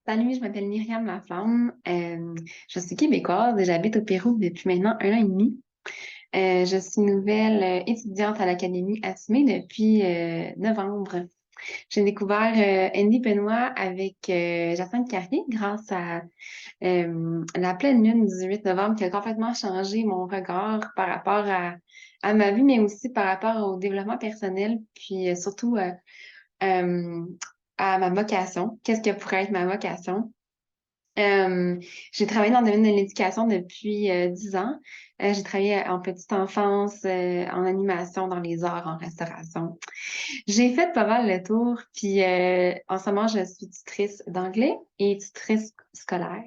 Salut, je m'appelle Myriam Laflamme. Je suis québécoise et j'habite au Pérou depuis maintenant 1 an et demi. Je suis nouvelle étudiante à l'Académie Assumée depuis novembre. J'ai découvert Andy Benoît avec Jacinthe Carrier grâce à la pleine lune du 8 novembre qui a complètement changé mon regard par rapport à ma vie, mais aussi par rapport au développement personnel, puis surtout euh, à ma vocation. Qu'est-ce que pourrait être ma vocation? Euh, j'ai travaillé dans le domaine de l'éducation depuis 10 ans. J'ai travaillé en petite enfance, en animation, dans les arts, en restauration. J'ai fait pas mal le tour, puis en ce moment, je suis tutrice d'anglais et tutrice scolaire.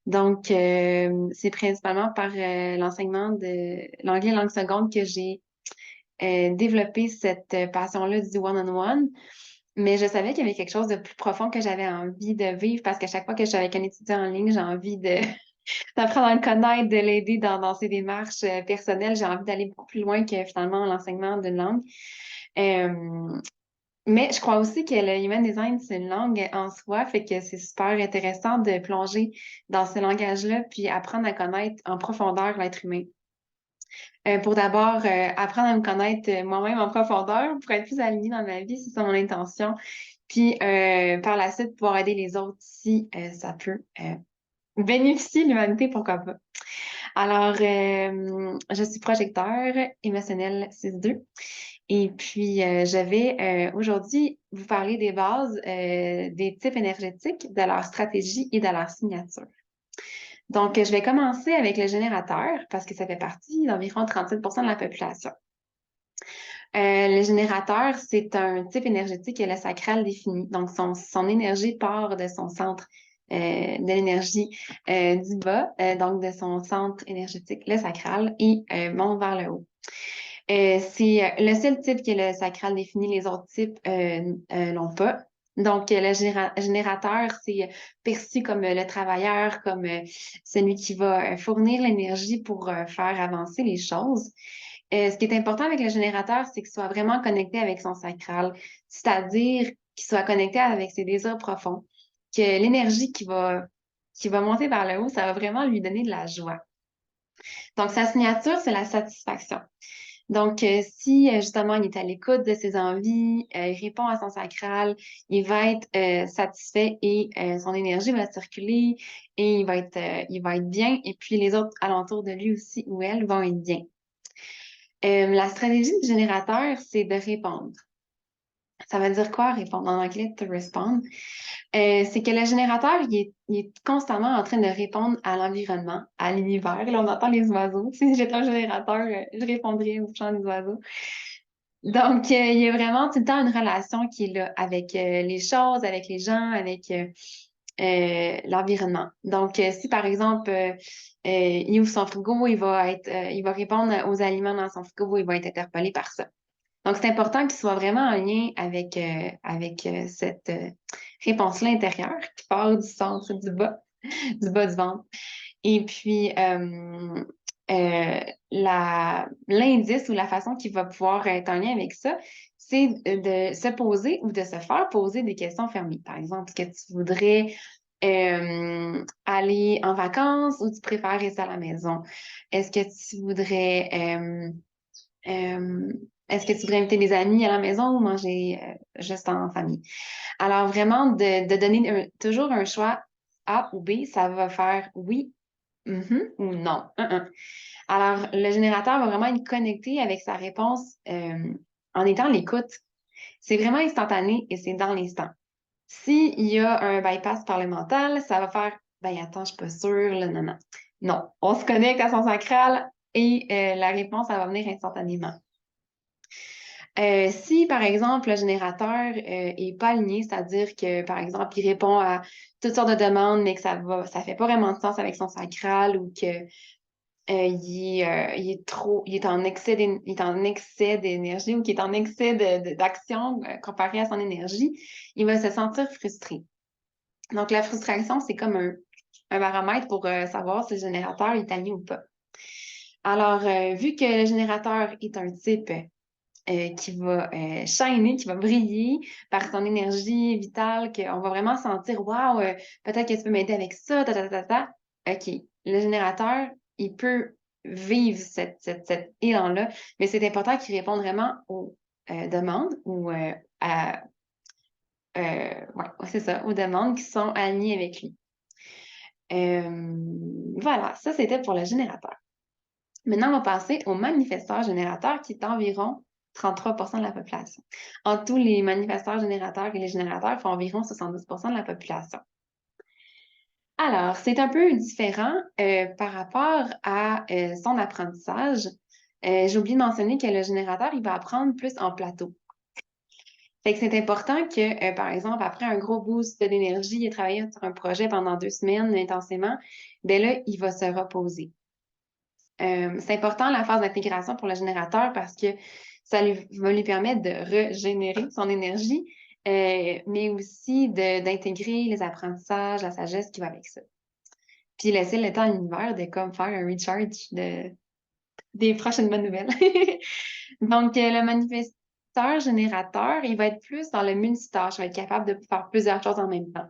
Donc, c'est principalement par l'enseignement de l'anglais langue seconde que j'ai développé cette passion-là du one-on-one. Mais je savais qu'il y avait quelque chose de plus profond que j'avais envie de vivre parce qu'à chaque fois que je suis avec un étudiant en ligne, j'ai envie de d'apprendre à le connaître, de l'aider dans ses démarches personnelles. J'ai envie d'aller beaucoup plus loin que finalement l'enseignement d'une langue. Euh, mais je crois aussi que le human design, c'est une langue en soi, fait que c'est super intéressant de plonger dans ce langage-là, puis apprendre à connaître en profondeur l'être humain. Pour d'abord apprendre à me connaître moi-même en profondeur pour être plus alignée dans ma vie, c'est ça mon intention. Puis par la suite, pouvoir aider les autres si ça peut bénéficier de l'humanité, pourquoi pas. Alors, je suis projecteur émotionnel 6-2 et puis je vais aujourd'hui vous parler des bases des types énergétiques, de leur stratégie et de leur signature. Donc, je vais commencer avec le générateur parce que ça fait partie d'environ 37% de la population. Le générateur, c'est un type énergétique et le sacral défini. Donc, son énergie part de son centre de l'énergie du bas, donc de son centre énergétique, le sacral, et monte vers le haut. C'est le seul type qui est le sacral défini, les autres types l'ont pas. Donc, le générateur, c'est perçu comme le travailleur, comme celui qui va fournir l'énergie pour faire avancer les choses. Ce qui est important avec le générateur, c'est qu'il soit vraiment connecté avec son sacral, c'est-à-dire qu'il soit connecté avec ses désirs profonds, que l'énergie qui va monter vers le haut, ça va vraiment lui donner de la joie. Donc, sa signature, c'est la satisfaction. Donc, si justement il est à l'écoute de ses envies, il répond à son sacral, il va être satisfait et son énergie va circuler et il va être bien. Et puis les autres alentours de lui aussi ou elle vont être bien. La stratégie du générateur, c'est de répondre. Ça veut dire quoi, répondre en anglais, to respond? C'est que le générateur, il est constamment en train de répondre à l'environnement, à l'univers. Là, on entend les oiseaux. Si j'étais un générateur, je répondrais au chant des oiseaux. Donc, il y a vraiment tout le temps une relation qui est là avec les choses, avec les gens, avec l'environnement. Donc, si par exemple, il ouvre son frigo, il va répondre aux aliments dans son frigo, il va être interpellé par ça. Donc, c'est important qu'il soit vraiment en lien avec cette réponse-là intérieure qui part du centre, du bas du ventre. Et puis, l'indice ou la façon qu'il va pouvoir être en lien avec ça, c'est de se poser ou de se faire poser des questions fermées. Par exemple, est-ce que tu voudrais aller en vacances ou tu préfères rester à la maison? Est-ce que tu voudrais euh, est-ce que tu voudrais inviter des amis à la maison ou manger juste en famille? Alors, vraiment, de donner toujours un choix A ou B, ça va faire oui, ou non. Alors, le générateur va vraiment être connecté avec sa réponse en étant à l'écoute. C'est vraiment instantané et c'est dans l'instant. S'il y a un bypass par le mental, ça va faire, ben attends, je suis pas sûre, là, non, non. Non, on se connecte à son sacral et la réponse, ça va venir instantanément. Si, par exemple, le générateur est pas aligné, c'est-à-dire que, par exemple, il répond à toutes sortes de demandes, mais que ça fait pas vraiment de sens avec son sacral ou que il est en excès d'énergie ou qu'il est en excès d'action comparé à son énergie, il va se sentir frustré. Donc, la frustration, c'est comme un baromètre pour savoir si le générateur est aligné ou pas. Alors, vu que le générateur est un type qui va shiner, qui va briller par son énergie vitale, qu'on va vraiment sentir, waouh, peut-être que tu peux m'aider avec ça, ta, ta, ta, ta. OK, le générateur, il peut vivre cet élan-là, mais c'est important qu'il réponde vraiment aux demandes ou ouais, c'est ça, aux demandes qui sont alignées avec lui. Voilà, ça c'était pour le générateur. Maintenant, on va passer au manifesteur générateur qui est environ 33% de la population. En tous, les manifesteurs générateurs et les générateurs font environ 70% de la population. Alors, c'est un peu différent par rapport à son apprentissage. J'ai oublié de mentionner que le générateur, il va apprendre plus en plateau. Fait que c'est important que, par exemple, après un gros boost d'énergie, il a travaillé sur un projet pendant 2 semaines intensément, ben là, il va se reposer. C'est important la phase d'intégration pour le générateur parce que ça va lui permettre de régénérer son énergie, mais aussi d'intégrer les apprentissages, la sagesse qui va avec ça. Puis laisser le temps à l'univers de comme faire un recharge des prochaines bonnes nouvelles. Donc, le manifesteur générateur, il va être plus dans le multitâche, il va être capable de faire plusieurs choses en même temps.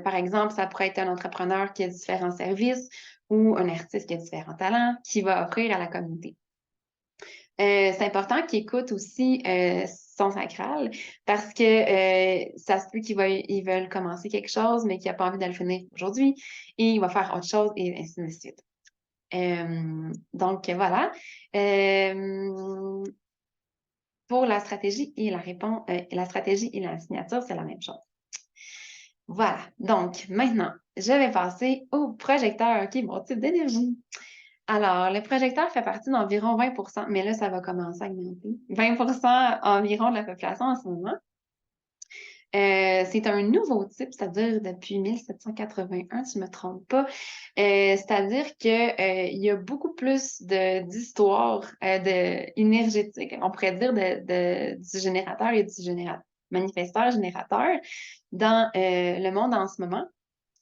Par exemple, ça pourrait être un entrepreneur qui a différents services ou un artiste qui a différents talents qui va offrir à la communauté. C'est important qu'il écoute aussi son sacral parce que ça se peut qu'ils veulent commencer quelque chose, mais qu'il n'a pas envie de le finir aujourd'hui et il va faire autre chose et ainsi de suite. Donc, voilà. Pour la stratégie et la stratégie et la signature, c'est la même chose. Voilà. Donc, maintenant, je vais passer au projecteur, qui est mon type d'énergie. Alors, le projecteur fait partie d'environ 20%, mais là, ça va commencer à augmenter. 20% environ de la population en ce moment. C'est un nouveau type, c'est-à-dire depuis 1781, si je ne me trompe pas. C'est-à-dire qu'il y a beaucoup plus d'histoires énergétiques, on pourrait dire, du générateur et du manifesteur générateur dans le monde en ce moment.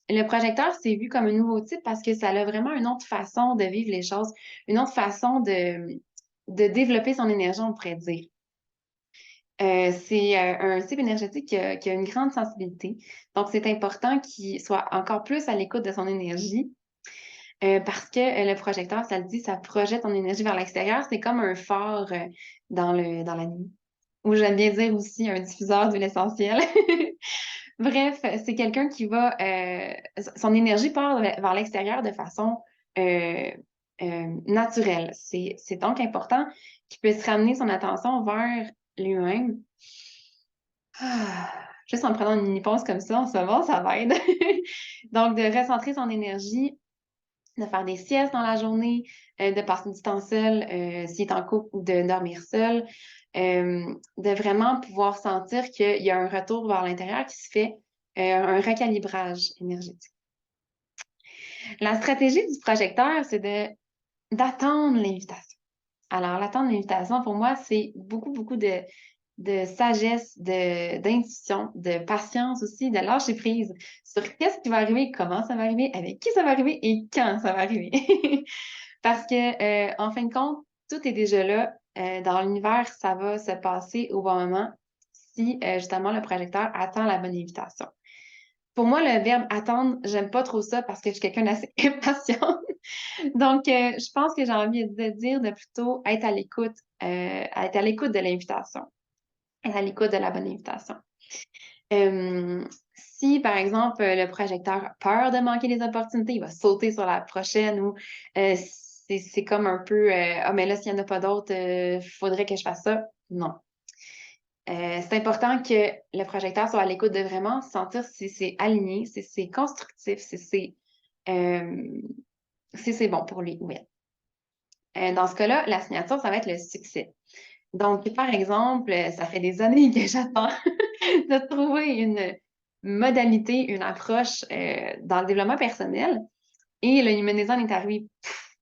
Le projecteur, c'est vu comme un nouveau type parce que ça a vraiment une autre façon de vivre les choses, une autre façon de développer son énergie, on pourrait dire. C'est un type énergétique qui a une grande sensibilité. Donc, c'est important qu'il soit encore plus à l'écoute de son énergie parce que le projecteur, ça le dit, ça projette son énergie vers l'extérieur. C'est comme un phare dans la nuit. Ou j'aime bien dire aussi un diffuseur de l'essentiel. Bref, c'est quelqu'un qui va... son énergie part vers l'extérieur de façon naturelle. C'est donc important qu'il puisse ramener son attention vers lui-même. Juste en prenant une mini-pause comme ça, en ce moment, ça va aider. Donc, de recentrer son énergie, de faire des siestes dans la journée, de passer du temps seul s'il est en couple ou de dormir seul, de vraiment pouvoir sentir qu'il y a un retour vers l'intérieur qui se fait, un recalibrage énergétique. La stratégie du projecteur, c'est d'attendre l'invitation. Alors, l'attendre l'invitation, pour moi, c'est beaucoup de sagesse, d'intuition, de patience aussi, de lâcher prise sur qu'est-ce qui va arriver, comment ça va arriver, avec qui ça va arriver et quand ça va arriver. Parce que, en fin de compte, tout est déjà là. Dans l'univers, ça va se passer au bon moment si, justement, le projecteur attend la bonne invitation. Pour moi, le verbe attendre, j'aime pas trop ça parce que je suis quelqu'un d'assez impatient. Donc, je pense que j'ai envie de dire de plutôt être à l'écoute de l'invitation, être à l'écoute de la bonne invitation. Si, par exemple, le projecteur a peur de manquer des opportunités, il va sauter sur la prochaine ou c'est comme un peu ah, mais là, s'il n'y en a pas d'autres, il faudrait que je fasse ça. Non. C'est important que le projecteur soit à l'écoute de vraiment sentir si c'est aligné, si c'est constructif, si c'est bon pour lui ou elle. Dans ce cas-là, la signature, ça va être le succès. Donc, par exemple, ça fait des années que j'attends de trouver une modalité, une approche dans le développement personnel. Et le Human Design est arrivé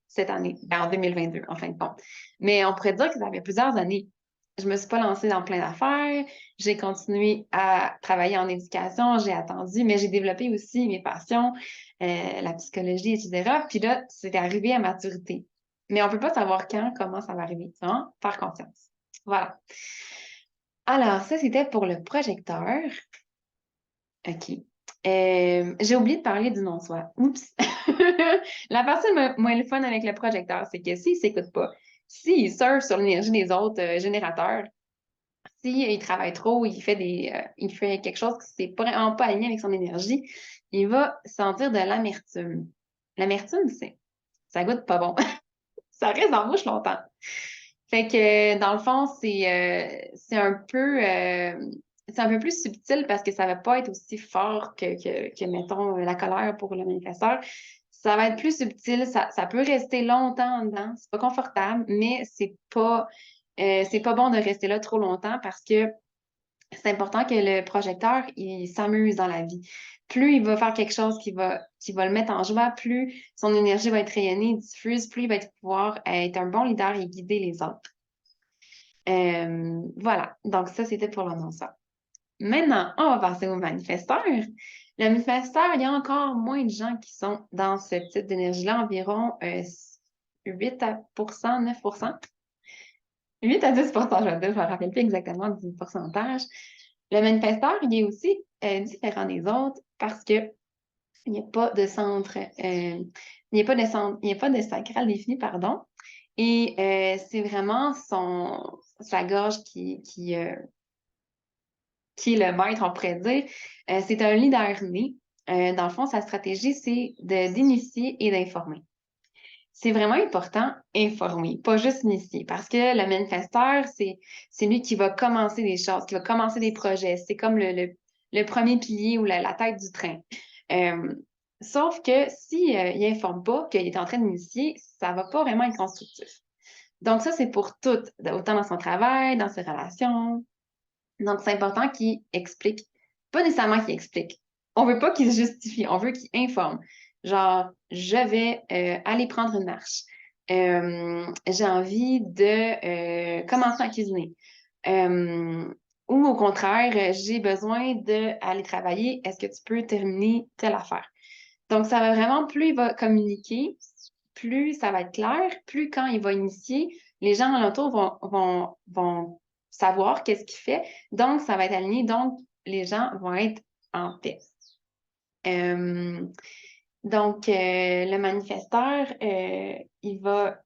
cette année, en 2022, en fin de compte. Mais on pourrait dire que ça fait plusieurs années. Je me suis pas lancée dans plein d'affaires. J'ai continué à travailler en éducation, j'ai attendu, mais j'ai développé aussi mes passions, la psychologie, etc. Puis là, c'est arrivé à maturité. Mais on peut pas savoir quand, comment ça va arriver. Hein? Faire confiance. Voilà. Alors, ça, c'était pour le projecteur. OK. J'ai oublié de parler du non-soi. Oups. La partie moins le fun avec le projecteur, c'est que s'il ne s'écoute pas, s'il surfe sur l'énergie des autres générateurs, s'il travaille trop, il fait quelque chose qui n'est vraiment pas aligné avec son énergie, il va sentir de l'amertume. L'amertume, ça goûte pas bon. Ça reste dans la bouche longtemps. Fait que dans le fond, c'est un peu plus subtil parce que ça va pas être aussi fort que mettons, la colère pour le manifesteur. Ça va être plus subtil, ça peut rester longtemps en dedans, c'est pas confortable, mais c'est pas bon de rester là trop longtemps parce que c'est important que le projecteur, il s'amuse dans la vie. Plus il va faire quelque chose qui va le mettre en joie, plus son énergie va être rayonnée, diffuse, plus il va pouvoir être un bon leader et guider les autres. Voilà. Donc, ça, c'était pour l'annonceur. Maintenant, on va passer au manifesteur. Le manifesteur, il y a encore moins de gens qui sont dans ce type d'énergie-là, environ 8%, 9%. 8 à 10 je vais dire, je ne me rappelle plus exactement du pourcentage. Le manifesteur, il est aussi différent des autres parce que il n'y a pas de centre, il n'y a pas de centre, il n'y a pas de sacral défini, pardon. Et c'est vraiment sa gorge qui est le maître, on pourrait dire. C'est un leader né. Dans le fond, sa stratégie, c'est d'initier et d'informer. C'est vraiment important, informer, pas juste initier, parce que le manifesteur, c'est lui qui va commencer des choses, qui va commencer des projets. C'est comme le premier pilier ou la tête du train. Euh, Sauf que si il informe pas qu'il est en train d'initier, ça va pas vraiment être constructif. Donc ça, c'est pour tout, autant dans son travail, dans ses relations. Donc c'est important qu'il explique, pas nécessairement qu'il explique. On veut pas qu'il se justifie, on veut qu'il informe. Genre, je vais aller prendre une marche. J'ai envie de commencer à cuisiner. Euh, ou au contraire, j'ai besoin d'aller travailler. Est-ce que tu peux terminer telle affaire? Donc, ça va vraiment, plus il va communiquer, plus ça va être clair, plus quand il va initier, les gens alentour vont savoir qu'est-ce qu'il fait. Donc, ça va être aligné. Donc, les gens vont être en paix. Euh, le manifesteur, il va,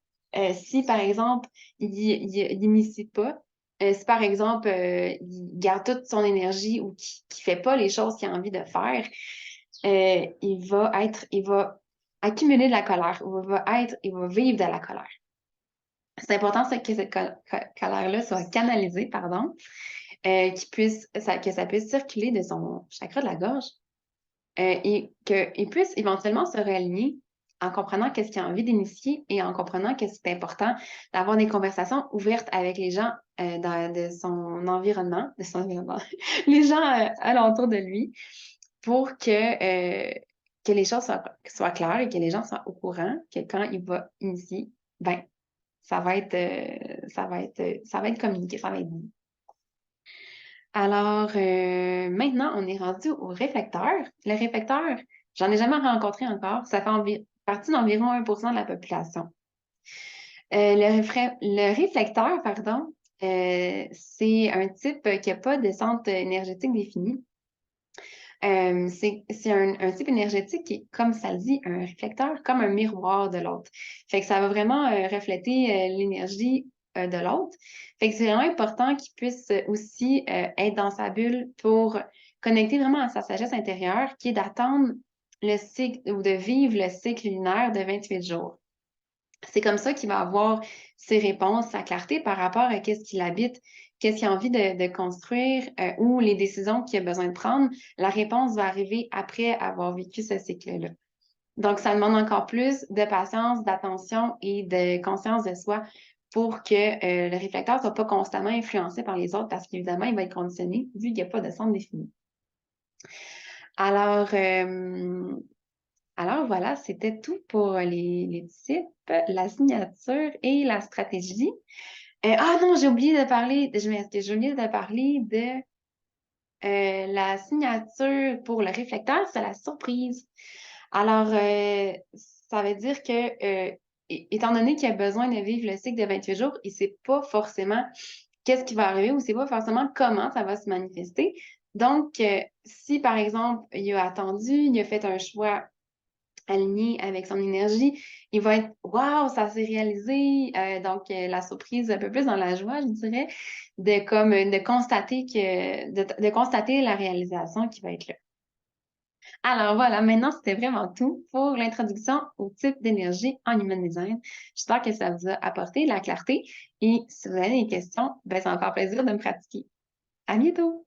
si par exemple, il n'initie pas, si par exemple, il garde toute son énergie ou qu'il ne fait pas les choses qu'il a envie de faire, il va accumuler de la colère, il va vivre de la colère. C'est important que cette colère-là soit canalisée, pardon, que ça puisse circuler de son chakra de la gorge et qu'il puisse éventuellement se réaligner en comprenant qu'est-ce qu'il a envie d'initier et en comprenant que c'est important d'avoir des conversations ouvertes avec les gens de son environnement, les gens alentour de lui, pour que les choses soient claires et que les gens soient au courant que quand il va initier, ben, ça va être communiqué, ça va être dit. Alors, maintenant, on est rendu au réflecteur. Le réflecteur, j'en ai jamais rencontré encore. Ça fait partie d'environ 1% de la population. Le réflecteur, pardon, c'est un type qui n'a pas de centre énergétique défini. C'est un type énergétique qui est, comme ça le dit, un réflecteur, comme un miroir de l'autre. Fait que ça va vraiment refléter l'énergie de l'autre. Fait que c'est vraiment important qu'il puisse aussi être dans sa bulle pour connecter vraiment à sa sagesse intérieure, qui est d'attendre le cycle ou de vivre le cycle lunaire de 28 jours. C'est comme ça qu'il va avoir ses réponses, sa clarté par rapport à qu'est-ce qu'il habite, qu'est-ce qu'il a envie de construire ou les décisions qu'il a besoin de prendre. La réponse va arriver après avoir vécu ce cycle-là. Donc, ça demande encore plus de patience, d'attention et de conscience de soi pour que le réflecteur ne soit pas constamment influencé par les autres parce qu'évidemment, il va être conditionné vu qu'il n'y a pas de centre défini. Alors, voilà, c'était tout pour les types, la signature et la stratégie. Ah non, j'ai oublié de parler, j'ai oublié de parler de la signature pour le réflecteur, c'est la surprise. Alors, ça veut dire que, étant donné qu'il a besoin de vivre le cycle de 28 jours, il ne sait pas forcément qu'est-ce qui va arriver ou c'est pas forcément comment ça va se manifester. Donc, si par exemple, il a attendu, il a fait un choix aligné avec son énergie, il va être waouh, ça s'est réalisé. Donc, la surprise un peu plus dans la joie, je dirais, de constater de constater la réalisation qui va être là. Alors voilà, maintenant c'était vraiment tout pour l'introduction au type d'énergie en Human Design. J'espère que ça vous a apporté de la clarté et si vous avez des questions, ben, c'est encore plaisir de me pratiquer. À bientôt!